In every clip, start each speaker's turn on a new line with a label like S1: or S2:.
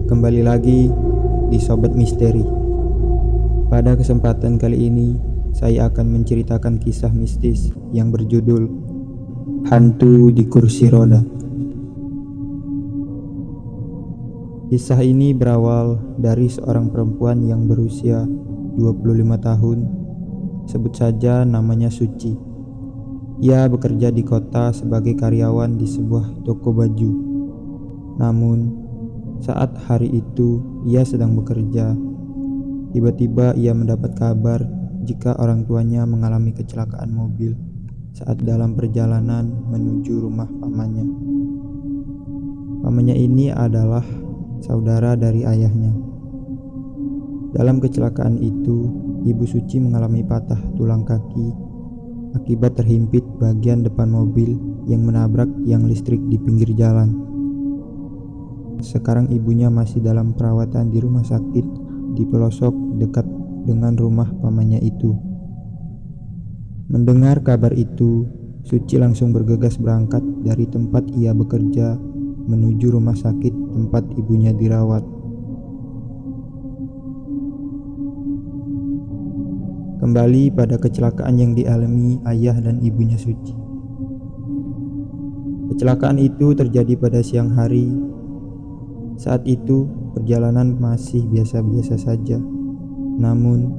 S1: Kembali lagi di Sobat Misteri. Pada kesempatan kali ini, saya akan menceritakan kisah mistis yang berjudul Hantu di Kursi Roda. Kisah ini berawal dari seorang perempuan yang berusia 25 tahun. Sebut saja namanya Suci. Ia bekerja di kota sebagai karyawan di sebuah toko baju. Namun, saat hari itu ia sedang bekerja, tiba-tiba ia mendapat kabar jika orang tuanya mengalami kecelakaan mobil saat dalam perjalanan menuju rumah pamannya. Pamannya ini adalah saudara dari ayahnya. Dalam kecelakaan itu, Ibu Suci mengalami patah tulang kaki akibat terhimpit bagian depan mobil yang menabrak tiang listrik di pinggir jalan. Sekarang ibunya masih dalam perawatan di rumah sakit di pelosok dekat dengan rumah pamannya itu. Mendengar kabar itu, Suci langsung bergegas berangkat dari tempat ia bekerja menuju rumah sakit tempat ibunya dirawat. Kembali pada kecelakaan yang dialami ayah dan ibunya Suci. Kecelakaan itu terjadi pada siang hari. Saat itu perjalanan masih biasa-biasa saja. Namun,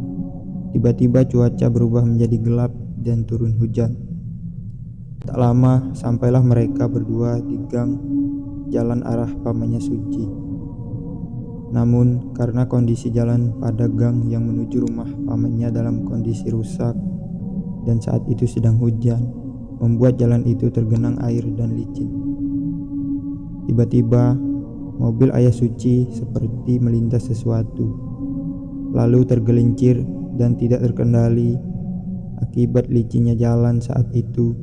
S1: tiba-tiba cuaca berubah menjadi gelap dan turun hujan. Tak lama sampailah mereka berdua di gang jalan arah pamannya Suci. Namun, karena kondisi jalan pada gang yang menuju rumah pamannya dalam kondisi rusak dan saat itu sedang hujan, membuat jalan itu tergenang air dan licin. Tiba-tiba mobil ayah Suci seperti melintas sesuatu, lalu tergelincir dan tidak terkendali akibat licinnya jalan saat itu,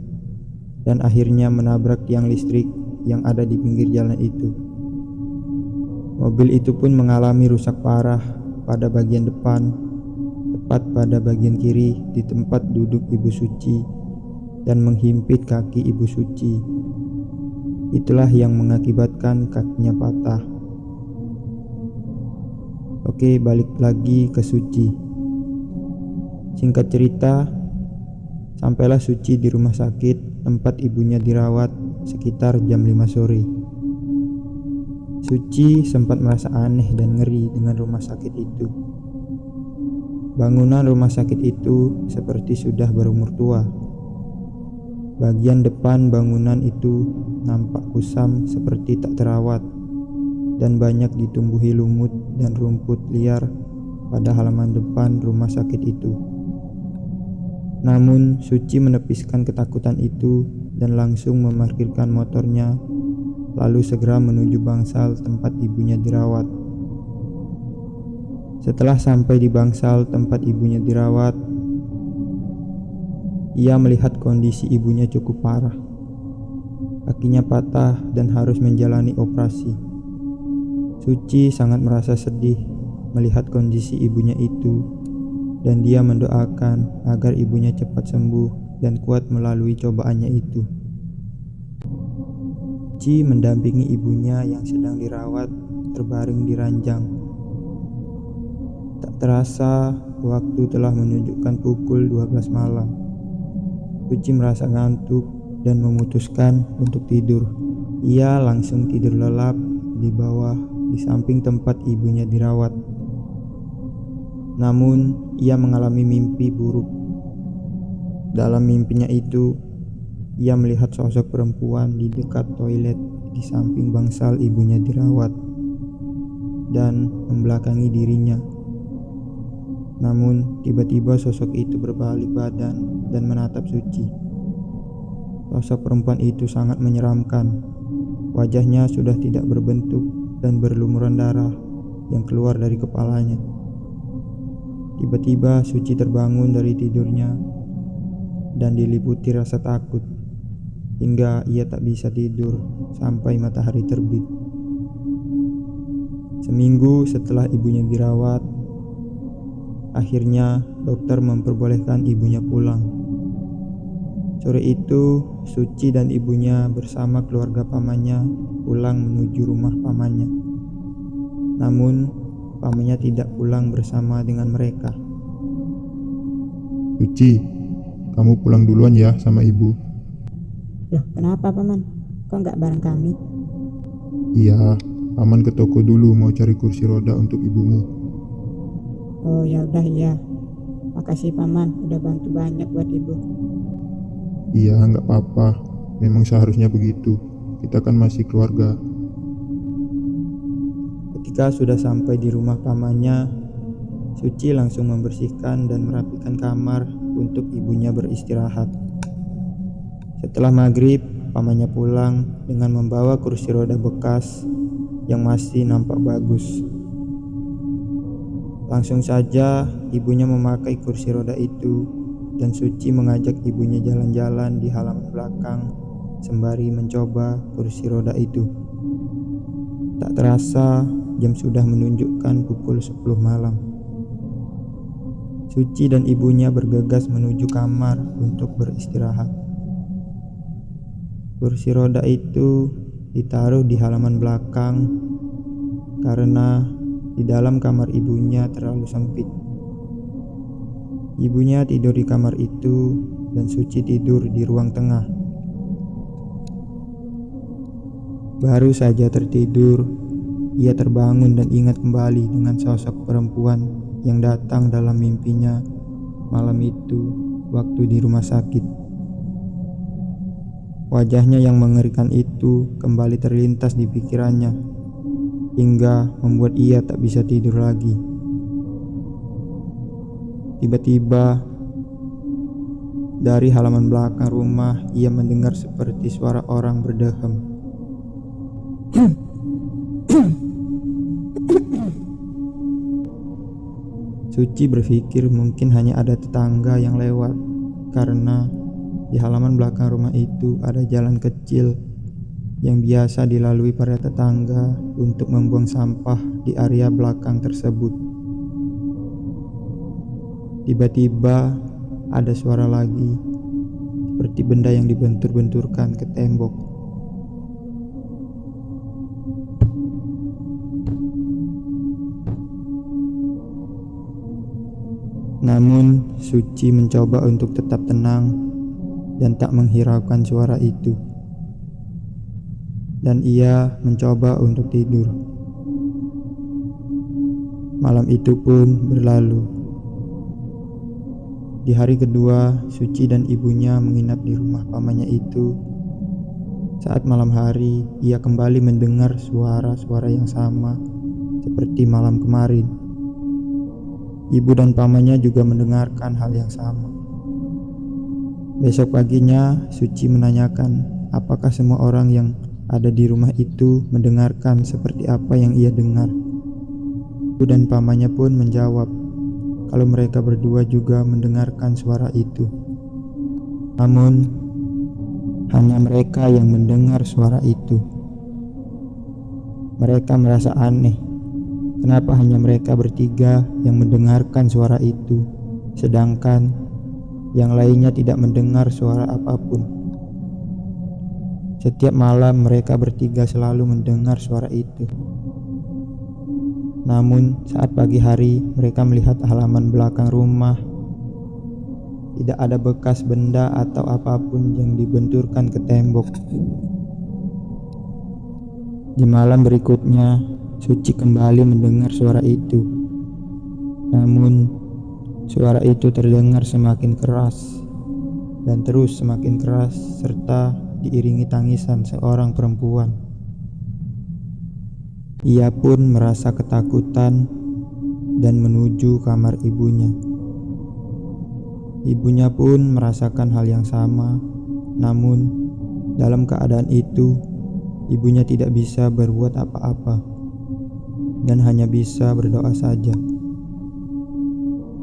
S1: dan akhirnya menabrak tiang listrik yang ada di pinggir jalan itu. Mobil itu pun mengalami rusak parah pada bagian depan, tepat pada bagian kiri di tempat duduk Ibu Suci, dan menghimpit kaki Ibu Suci. Itulah yang mengakibatkan kakinya patah. Oke, balik lagi ke Suci. Singkat cerita, sampailah Suci di rumah sakit tempat ibunya dirawat sekitar jam 5 sore. Suci sempat merasa aneh dan ngeri dengan rumah sakit itu. Bangunan rumah sakit itu seperti sudah berumur tua. Bagian depan bangunan itu nampak kusam seperti tak terawat dan banyak ditumbuhi lumut dan rumput liar pada halaman depan rumah sakit itu. Namun Suci menepiskan ketakutan itu dan langsung memarkirkan motornya, lalu segera menuju bangsal tempat ibunya dirawat. Setelah sampai di bangsal tempat ibunya dirawat, ia melihat kondisi ibunya cukup parah. Kakinya patah dan harus menjalani operasi. Suci sangat merasa sedih melihat kondisi ibunya itu, dan dia mendoakan agar ibunya cepat sembuh dan kuat melalui cobaannya itu. Suci mendampingi ibunya yang sedang dirawat terbaring di ranjang. Tak terasa waktu telah menunjukkan pukul 12 malam. Suci merasa ngantuk dan memutuskan untuk tidur. Ia langsung tidur lelap di bawah di samping tempat ibunya dirawat. Namun, ia mengalami mimpi buruk. Dalam mimpinya itu, ia melihat sosok perempuan di dekat toilet di samping bangsal ibunya dirawat dan membelakangi dirinya. Namun, tiba-tiba sosok itu berbalik badan dan menatap Suci. Sosok perempuan itu sangat menyeramkan. Wajahnya sudah tidak berbentuk dan berlumuran darah yang keluar dari kepalanya. Tiba-tiba Suci terbangun dari tidurnya dan diliputi rasa takut hingga ia tak bisa tidur sampai matahari terbit. Seminggu setelah ibunya dirawat, akhirnya dokter memperbolehkan ibunya pulang. Sore itu, Suci dan ibunya bersama keluarga pamannya pulang menuju rumah pamannya. Namun, pamannya tidak pulang bersama dengan mereka.
S2: Suci, kamu pulang duluan ya sama ibu.
S3: Loh, kenapa paman? Kok nggak bareng kami?
S2: Iya, paman ke toko dulu mau cari kursi roda untuk ibumu.
S3: Oh ya udah ya. Makasih paman, udah bantu banyak buat ibu.
S2: Iya, nggak apa-apa. Memang seharusnya begitu. Kita kan masih keluarga.
S1: Ketika sudah sampai di rumah pamannya, Suci langsung membersihkan dan merapikan kamar untuk ibunya beristirahat. Setelah maghrib, pamannya pulang dengan membawa kursi roda bekas yang masih nampak bagus. Langsung saja ibunya memakai kursi roda itu dan Suci mengajak ibunya jalan-jalan di halaman belakang sembari mencoba kursi roda itu. Tak terasa jam sudah menunjukkan pukul 10 malam. Suci dan ibunya bergegas menuju kamar untuk beristirahat. Kursi roda itu ditaruh di halaman belakang karena di dalam kamar ibunya terlalu sempit. Ibunya tidur di kamar itu dan Suci tidur di ruang tengah. Baru saja tertidur, ia terbangun dan ingat kembali dengan sosok perempuan yang datang dalam mimpinya malam itu waktu di rumah sakit. Wajahnya yang mengerikan itu kembali terlintas di pikirannya hingga membuat ia tak bisa tidur lagi. Tiba-tiba dari halaman belakang rumah ia mendengar seperti suara orang berdehem. Suci berpikir mungkin hanya ada tetangga yang lewat karena di halaman belakang rumah itu ada jalan kecil yang biasa dilalui para tetangga untuk membuang sampah di area belakang tersebut. Tiba-tiba ada suara lagi, seperti benda yang dibentur-benturkan ke tembok. Namun, Suci mencoba untuk tetap tenang dan tak menghiraukan suara itu. Dan ia mencoba untuk tidur. Malam itu pun berlalu. Di hari kedua, Suci dan ibunya menginap di rumah pamannya itu. Saat malam hari, ia kembali mendengar suara-suara yang sama seperti malam kemarin. Ibu dan pamannya juga mendengarkan hal yang sama. Besok paginya, Suci menanyakan apakah semua orang yang ada di rumah itu mendengarkan seperti apa yang ia dengar. Ibu dan pamannya pun menjawab kalau mereka berdua juga mendengarkan suara itu. Namun, hanya mereka yang mendengar suara itu. Mereka merasa aneh. Kenapa hanya mereka bertiga yang mendengarkan suara itu, sedangkan yang lainnya tidak mendengar suara apapun. Setiap malam mereka bertiga selalu mendengar suara itu. Namun saat pagi hari mereka melihat halaman belakang rumah tidak ada bekas benda atau apapun yang dibenturkan ke tembok. Di malam berikutnya, Suci kembali mendengar suara itu. Namun suara itu terdengar semakin keras dan terus semakin keras serta diiringi tangisan seorang perempuan. Ia pun merasa ketakutan dan menuju kamar ibunya. Ibunya pun merasakan hal yang sama, namun dalam keadaan itu, ibunya tidak bisa berbuat apa-apa dan hanya bisa berdoa saja.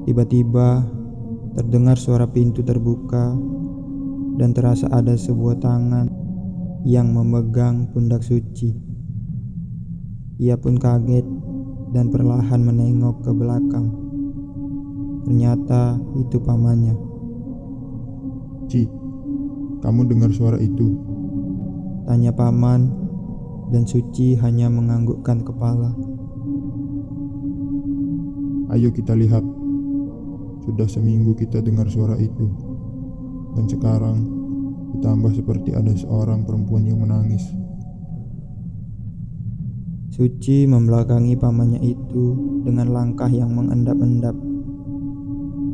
S1: Tiba-tiba terdengar suara pintu terbuka dan terasa ada sebuah tangan yang memegang pundak Suci. Ia pun kaget dan perlahan menengok ke belakang. Ternyata itu pamannya.
S2: Ci, kamu dengar suara itu?
S1: Tanya paman dan Suci hanya menganggukkan kepala.
S2: Ayo kita lihat. Sudah seminggu kita dengar suara itu. Dan sekarang ditambah seperti ada seorang perempuan yang menangis.
S1: Suci membelakangi pamannya itu dengan langkah yang mengendap-endap.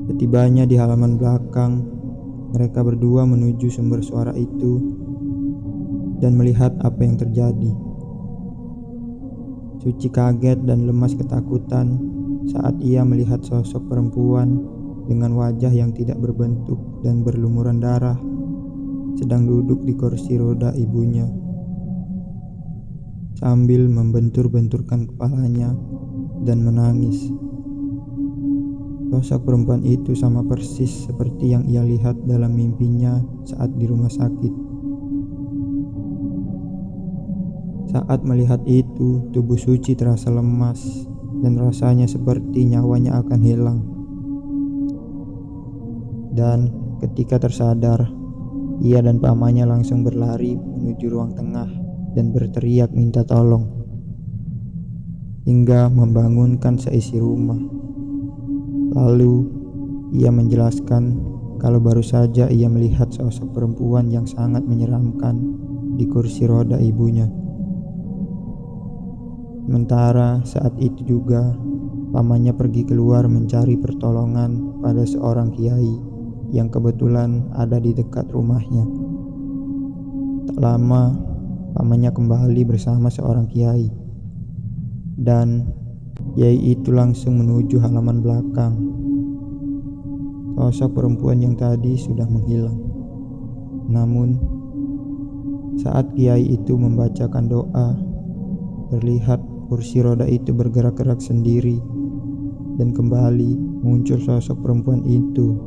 S1: Setibanya di halaman belakang, mereka berdua menuju sumber suara itu dan melihat apa yang terjadi. Suci kaget dan lemas ketakutan saat ia melihat sosok perempuan dengan wajah yang tidak berbentuk dan berlumuran darah sedang duduk di kursi roda ibunya sambil membentur-benturkan kepalanya dan menangis. Sosok perempuan itu sama persis seperti yang ia lihat dalam mimpinya saat di rumah sakit. Saat melihat itu, tubuh Suci terasa lemas dan rasanya seperti nyawanya akan hilang. Dan ketika tersadar, ia dan pamannya langsung berlari menuju ruang tengah dan berteriak minta tolong, hingga membangunkan seisi rumah. Lalu, ia menjelaskan kalau baru saja ia melihat sosok perempuan yang sangat menyeramkan di kursi roda ibunya. Sementara saat itu juga, pamannya pergi keluar mencari pertolongan pada seorang kiai yang kebetulan ada di dekat rumahnya. Tak lama, pamannya kembali bersama seorang kiai. Dan kiai itu langsung menuju halaman belakang. Sosok perempuan yang tadi sudah menghilang. Namun, saat kiai itu membacakan doa, terlihat kursi roda itu bergerak-gerak sendiri dan kembali muncul sosok perempuan itu.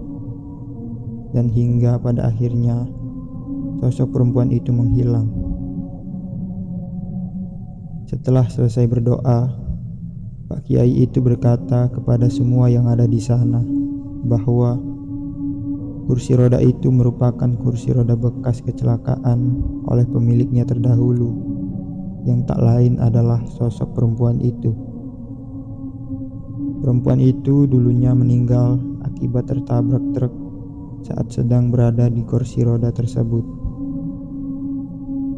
S1: Dan hingga pada akhirnya sosok perempuan itu menghilang. Setelah selesai berdoa, Pak Kiai itu berkata kepada semua yang ada di sana bahwa kursi roda itu merupakan kursi roda bekas kecelakaan oleh pemiliknya terdahulu, yang tak lain adalah sosok perempuan itu. Perempuan itu dulunya meninggal akibat tertabrak truk saat sedang berada di kursi roda tersebut.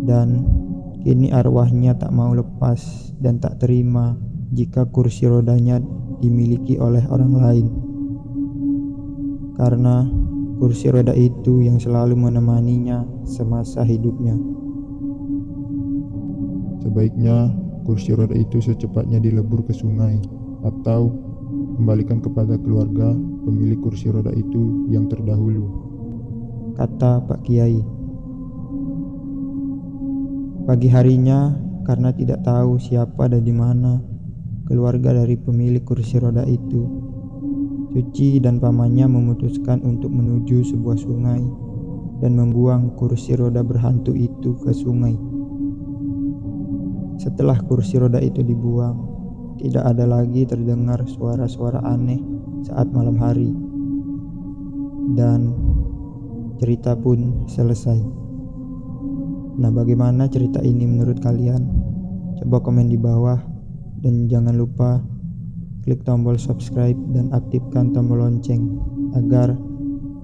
S1: Dan kini arwahnya tak mau lepas dan tak terima jika kursi rodanya dimiliki oleh orang lain. Karena kursi roda itu yang selalu menemaninya semasa hidupnya.
S2: Sebaiknya kursi roda itu secepatnya dilebur ke sungai atau kembalikan kepada keluarga pemilik kursi roda itu yang terdahulu,
S1: kata Pak Kiai. Pagi harinya, karena tidak tahu siapa dan di mana keluarga dari pemilik kursi roda itu, Suci dan pamannya memutuskan untuk menuju sebuah sungai dan membuang kursi roda berhantu itu ke sungai. Setelah kursi roda itu dibuang, tidak ada lagi terdengar suara-suara aneh saat malam hari. Dan cerita pun selesai. Nah, bagaimana cerita ini menurut kalian? Coba komen di bawah dan jangan lupa klik tombol subscribe dan aktifkan tombol lonceng agar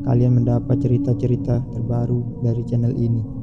S1: kalian mendapat cerita-cerita terbaru dari channel ini.